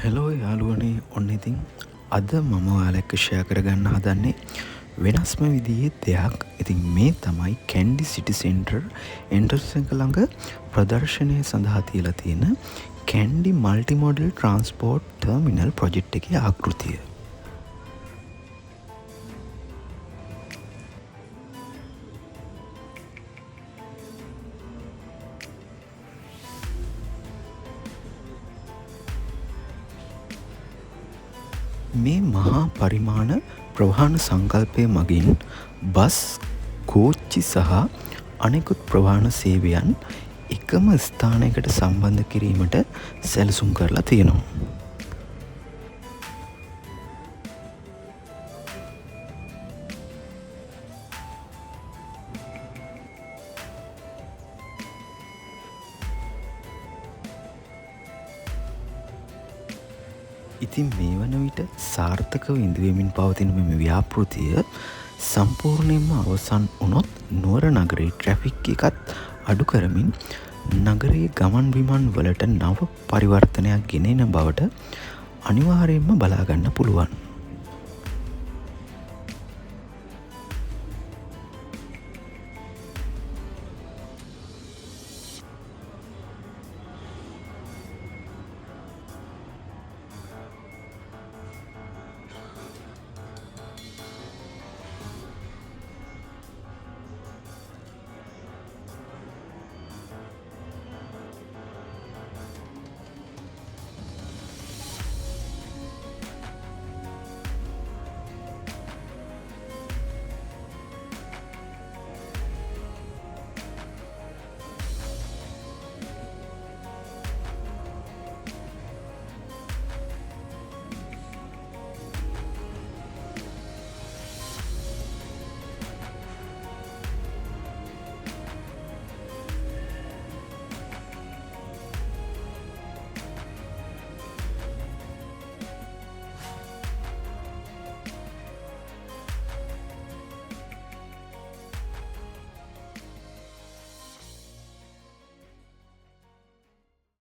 Hello යාළුවනේ ඔන්න ඉතින් අද මම ඔයාලා එක්ක ෂෙයා කරගන්න හදන්නේ වෙනස්ම විදිහේ දෙයක්. ඉතින් මේ තමයි කැන්ඩි සිටි සෙන්ටර් එන්ට්‍රන්ස් එක ළඟ ප්‍රදර්ශනය සඳහා තියලා තියෙන Kandy multi model transport terminal project එකේ ආකෘතිය. මේ මහා පරිමාණ ප්‍රවාහන සංකල්පය මගින් බස් කෝච්චි සහ අනෙකුත් ප්‍රවාහන සේවයන් එකම ස්ථානයකට සම්බන්ධ කිරීමට සැලසුම් කරලා තියෙනවා. ඉතින් මේ වන විට සාර්ථකව ඉදිවෙමින් පවතින මෙම ව්‍යාපෘතිය සම්පූර්ණයෙන්ම අවසන් වුණොත් නුවර නගරයේ ට්‍රැෆික් එකත් අඩු කරමින් නගරයේ ගමන් බිමන් වලට නව පරිවර්තනයක් ගෙන එන බවට අනිවාර්යයෙන්ම බලාගන්න පුළුවන්.